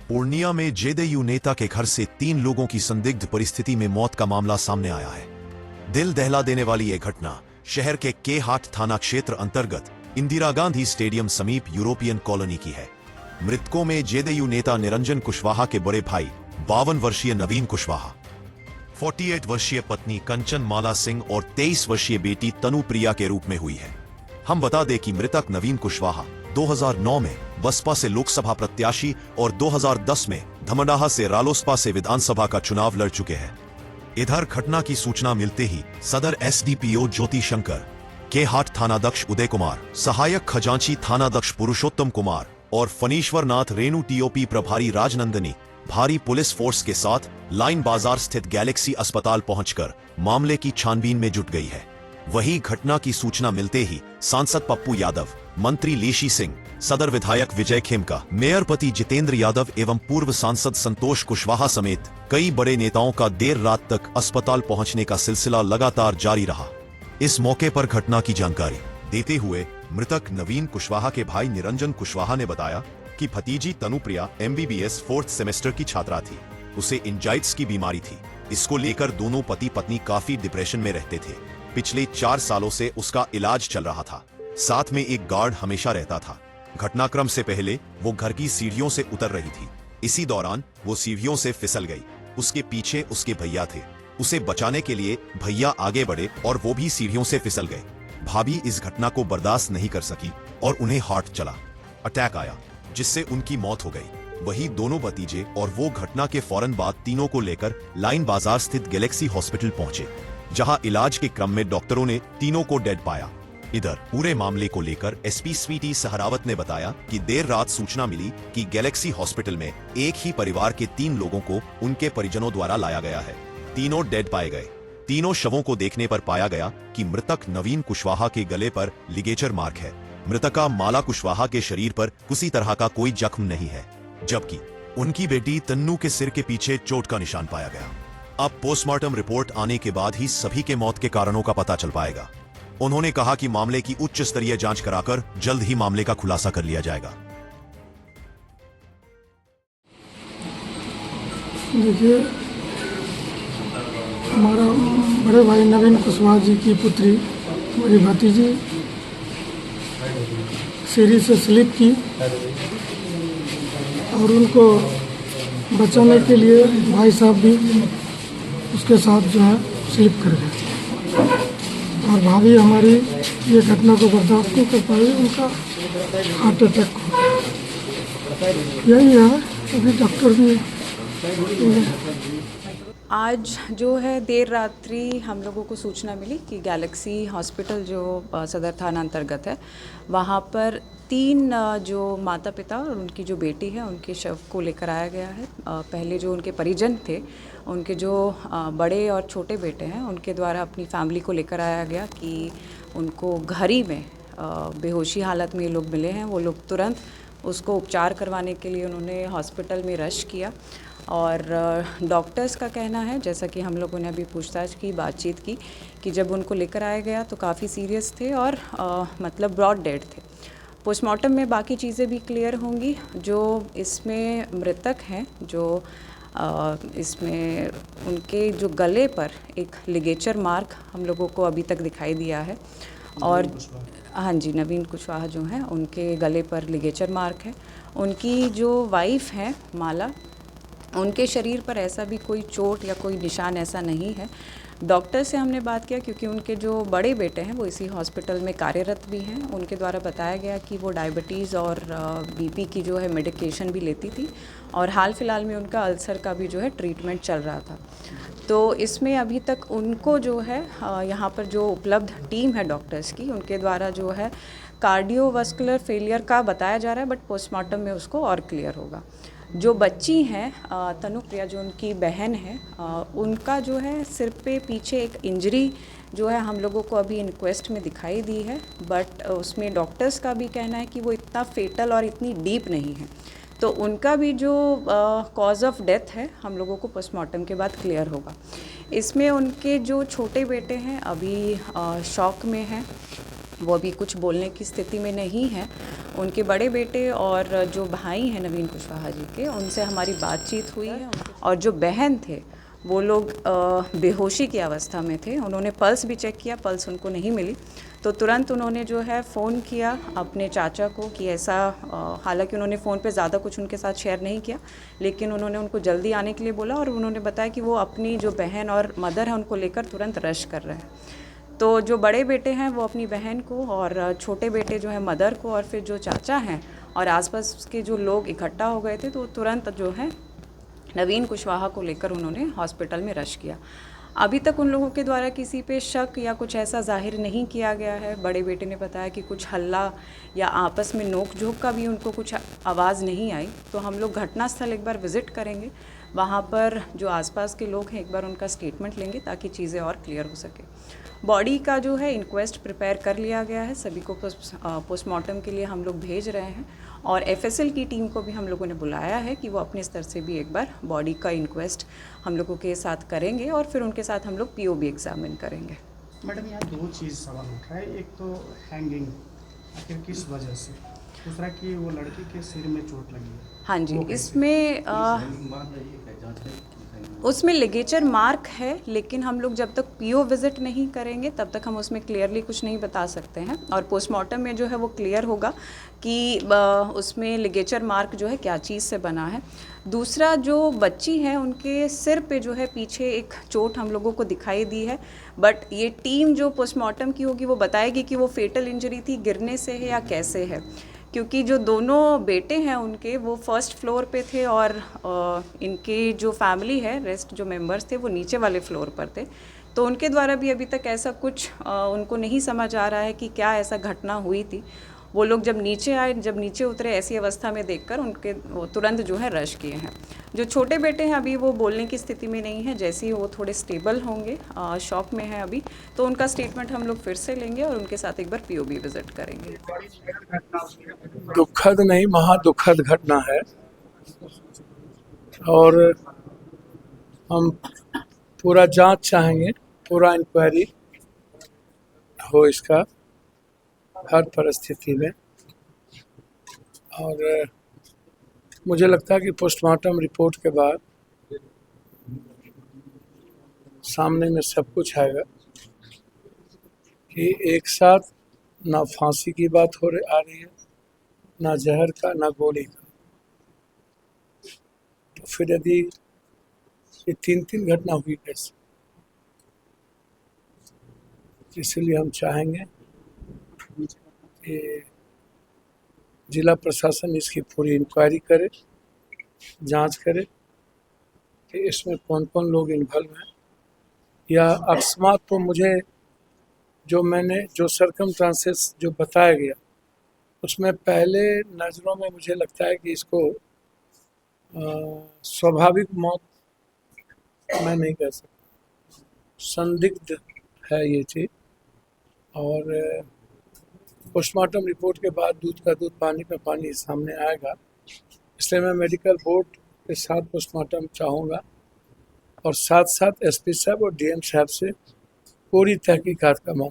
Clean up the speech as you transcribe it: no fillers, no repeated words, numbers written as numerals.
पूर्णिया में जेडीयू नेता के घर से 3 लोगों की संदिग्ध परिस्थिति में मौत का मामला सामने आया है। दिल दहला देने वाली यह घटना शहर के केहाट थाना क्षेत्र अंतर्गत इंदिरा गांधी स्टेडियम समीप यूरोपियन कॉलोनी की है। मृतकों में जेडीयू नेता निरंजन कुशवाहा के बड़े भाई 52 वर्षीय नवीन कुशवाहा, 48 वर्षीय पत्नी कंचन माला सिंह और 23 वर्षीय बेटी तनु प्रिया के रूप में हुई है। हम बता दें कि मृतक नवीन कुशवाहा 2009 में बसपा से लोकसभा प्रत्याशी और 2010 में धमडाहा से रालोसपा से विधानसभा का चुनाव लड़ चुके हैं। इधर घटना की सूचना मिलते ही सदर एसडीपीओ ज्योति शंकर, केहाट थानाध्यक्ष उदय कुमार, सहायक खजांची थानाध्यक्ष पुरुषोत्तम कुमार और फनीश्वर नाथ रेणु टीओपी प्रभारी राजनंदनी भारी पुलिस फोर्स के साथ लाइन बाजार स्थित गैलेक्सी अस्पताल पहुंचकर मामले की छानबीन में जुट गई है। वहीं घटना की सूचना मिलते ही सांसद पप्पू यादव, मंत्री लेशी सिंह, सदर विधायक विजय खेमका, मेयर पति जितेंद्र यादव एवं पूर्व सांसद संतोष कुशवाहा समेत कई बड़े नेताओं का देर रात तक अस्पताल पहुंचने का सिलसिला लगातार जारी रहा। इस मौके पर घटना की जानकारी देते हुए मृतक नवीन कुशवाहा के भाई निरंजन कुशवाहा ने बताया कि भतीजी तनुप्रिया MBBS 4th सेमेस्टर की छात्रा थी। उसे एंजाइटिस की बीमारी थी। इसको लेकर दोनों पति पत्नी काफी डिप्रेशन में रहते थे। पिछले 4 सालों से उसका इलाज चल रहा था। साथ में एक गार्ड हमेशा रहता था। घटनाक्रम से पहले वो घर की सीढ़ियों से उतर रही थी। इसी दौरान वो सीढ़ियों से फिसल गई। उसके पीछे उसके भैया थे। उसे बचाने के लिए भैया आगे बढ़े और वो भी सीढ़ियों से फिसल गए। भाभी इस घटना को बर्दाश्त नहीं कर सकी और उन्हें हार्ट चला, अटैक आया, जिससे उनकी मौत हो गई। वही दोनों भतीजे और वो घटना के फौरन बाद तीनों को लेकर लाइन बाजार स्थित गैलेक्सी हॉस्पिटल पहुंचे, जहां इलाज के क्रम में डॉक्टरों ने तीनों को डेड पाया। इधर पूरे मामले को लेकर एसपी स्वीटी सहरावत ने बताया कि देर रात सूचना मिली कि गैलेक्सी हॉस्पिटल में एक ही परिवार के 3 लोगों को उनके परिजनों द्वारा लाया गया है। तीनों डेड पाए गए। तीनों शवों को देखने पर पाया गया कि मृतक नवीन कुशवाहा के गले पर लिगेचर मार्क है। मृतका माला कुशवाहा के शरीर पर किसी तरह का कोई जख्म नहीं है, जबकि उनकी बेटी तन्नू के सिर के पीछे चोट का निशान पाया गया। अब पोस्टमार्टम रिपोर्ट आने के बाद ही सभी के मौत के कारणों का पता चल पाएगा। उन्होंने कहा कि मामले की उच्च स्तरीय जांच कराकर जल्द ही मामले का खुलासा कर लिया जाएगा। देखिए, हमारा बड़े भाई नवीन कुशवाहा जी की पुत्री मेरी भतीजी सीढ़ी से स्लिप की और उनको बचाने के लिए भाई साहब भी उसके साथ जो है स्लिप कर गए और भाभी हमारी ये घटना को बर्दाश्त नहीं कर पाई। उनका हार्ट अटैक हो गया। यही है, अभी डॉक्टर भी आज जो है देर रात्रि हम लोगों को सूचना मिली कि गैलेक्सी हॉस्पिटल जो सदर थाना अंतर्गत है, वहाँ पर 3 जो माता पिता और उनकी जो बेटी है उनके शव को लेकर आया गया है। पहले जो उनके परिजन थे, उनके जो बड़े और छोटे बेटे हैं, उनके द्वारा अपनी फैमिली को लेकर आया गया कि उनको घर ही में बेहोशी हालत में ये लोग मिले हैं। वो लोग तुरंत उसको उपचार करवाने के लिए उन्होंने हॉस्पिटल में रश किया और डॉक्टर्स का कहना है, जैसा कि हम लोगों ने अभी पूछताछ की, बातचीत की, कि जब उनको लेकर आया गया तो काफ़ी सीरियस थे और मतलब ब्रॉड डेड थे। पोस्टमार्टम में बाकी चीज़ें भी क्लियर होंगी। जो इसमें मृतक हैं, जो इसमें उनके जो गले पर एक लिगेचर मार्क हम लोगों को अभी तक दिखाई दिया है और हाँ जी, नवीन कुशवाहा जो हैं उनके गले पर लिगेचर मार्क है। उनकी जो वाइफ हैं माला, उनके शरीर पर ऐसा भी कोई चोट या कोई निशान ऐसा नहीं है। डॉक्टर से हमने बात किया क्योंकि उनके जो बड़े बेटे हैं वो इसी हॉस्पिटल में कार्यरत भी हैं। उनके द्वारा बताया गया कि वो डायबिटीज़ और बीपी की जो है मेडिकेशन भी लेती थी और हाल फिलहाल में उनका अल्सर का भी जो है ट्रीटमेंट चल रहा था। तो इसमें अभी तक उनको जो है यहाँ पर जो उपलब्ध टीम है डॉक्टर्स की, उनके द्वारा जो है कार्डियोवास्कुलर फेलियर का बताया जा रहा है, बट पोस्टमार्टम में उसको और क्लियर होगा। जो बच्ची हैं तनुप्रिया, जो उनकी बहन है, उनका जो है सिर पे पीछे एक इंजरी जो है हम लोगों को अभी इंक्वेस्ट में दिखाई दी है, बट उसमें डॉक्टर्स का भी कहना है कि वो इतना फेटल और इतनी डीप नहीं है। तो उनका भी जो कॉज ऑफ डेथ है हम लोगों को पोस्टमार्टम के बाद क्लियर होगा। इसमें उनके जो छोटे बेटे हैं अभी शॉक में हैं वो अभी कुछ बोलने की स्थिति में नहीं है। उनके बड़े बेटे और जो भाई हैं नवीन कुशवाहा जी के, उनसे हमारी बातचीत हुई है। और जो बहन थे वो लोग बेहोशी की अवस्था में थे। उन्होंने पल्स भी चेक किया, पल्स उनको नहीं मिली, तो तुरंत उन्होंने जो है फ़ोन किया अपने चाचा को कि ऐसा, हालांकि उन्होंने फ़ोन पे ज़्यादा कुछ उनके साथ शेयर नहीं किया, लेकिन उन्होंने उनको जल्दी आने के लिए बोला और उन्होंने बताया कि वो अपनी जो बहन और मदर है उनको लेकर तुरंत रश कर रहे हैं। तो जो बड़े बेटे हैं वो अपनी बहन को, और छोटे बेटे जो है मदर को, और फिर जो चाचा हैं और आसपास के जो लोग इकट्ठा हो गए थे, तो तुरंत जो है नवीन कुशवाहा को लेकर उन्होंने हॉस्पिटल में रश किया। अभी तक उन लोगों के द्वारा किसी पे शक या कुछ ऐसा जाहिर नहीं किया गया है। बड़े बेटे ने बताया कि कुछ हल्ला या आपस में नोक झोंक का भी उनको कुछ आवाज़ नहीं आई। तो हम लोग घटनास्थल एक बार विज़िट करेंगे, वहाँ पर जो आसपास के लोग हैं एक बार उनका स्टेटमेंट लेंगे ताकि चीज़ें और क्लियर हो सके। बॉडी का जो है इंक्वेस्ट प्रिपेयर कर लिया गया है, सभी को पोस्टमार्टम के लिए हम लोग भेज रहे हैं, और एफएसएल की टीम को भी हम लोगों ने बुलाया है कि वो अपने स्तर से भी एक बार बॉडी का इंक्वेस्ट हम लोगों के साथ करेंगे, और फिर उनके साथ हम लोग पीओबी एग्जामिन करेंगे। मैडम, यहाँ दो चीज़ सवाल उठ रहा है। एक तो हैंगिंग, आखिर किस वजह से? दूसरा कि वो लड़की के सिर में चोट लगी है। हाँ जी, इसमें उसमें लिगेचर मार्क है, लेकिन हम लोग जब तक पीओ विज़िट नहीं करेंगे तब तक हम उसमें क्लियरली कुछ नहीं बता सकते हैं, और पोस्टमार्टम में जो है वो क्लियर होगा कि उसमें लिगेचर मार्क जो है क्या चीज़ से बना है। दूसरा, जो बच्ची है उनके सिर पे जो है पीछे एक चोट हम लोगों को दिखाई दी है, बट ये टीम जो पोस्टमार्टम की होगी वो बताएगी कि वो फेटल इंजरी थी, गिरने से है या कैसे है, क्योंकि जो दोनों बेटे हैं उनके वो फर्स्ट फ्लोर पे थे और इनकी जो फैमिली है, रेस्ट जो मेंबर्स थे वो नीचे वाले फ्लोर पर थे। तो उनके द्वारा भी अभी तक ऐसा कुछ उनको नहीं समझ आ रहा है कि क्या ऐसा घटना हुई थी। वो लोग जब नीचे आए, जब नीचे उतरे, ऐसी अवस्था में देखकर उनके वो तुरंत जो है रश किए हैं। जो छोटे बेटे हैं अभी वो बोलने की स्थिति में नहीं है, जैसे ही वो थोड़े स्टेबल होंगे, शॉक में है अभी, तो उनका स्टेटमेंट हम लोग फिर से लेंगे और उनके साथ एक बार पीओबी विजिट करेंगे। दुखद नहीं, महादुखद घटना है, और हम पूरा जांच चाहेंगे, पूरा इंक्वायरी हो इसका हर परिस्थिति में। और मुझे लगता है कि पोस्टमार्टम रिपोर्ट के बाद सामने में सब कुछ आएगा कि एक साथ ना फांसी की बात आ रही है, ना जहर का, ना गोली का। तो फिर यदि ये तीन घटना हुई कैसे? इसलिए हम चाहेंगे कि जिला प्रशासन इसकी पूरी इंक्वायरी करे, जांच करे कि इसमें कौन कौन लोग इन्वॉल्व हैं, या अकस्मात तो मुझे जो सर्कमस्टांसेस जो बताया गया उसमें पहले नज़रों में मुझे लगता है कि इसको स्वाभाविक मौत मैं नहीं कह सकता, संदिग्ध है ये चीज़। और पोस्टमार्टम रिपोर्ट के बाद दूध का दूध पानी का पानी सामने आएगा, इसलिए मैं मेडिकल बोर्ड के साथ पोस्टमार्टम चाहूँगा, और साथ साथ एसपी साहब और डीएम साहब से पूरी तहकीकात का मांग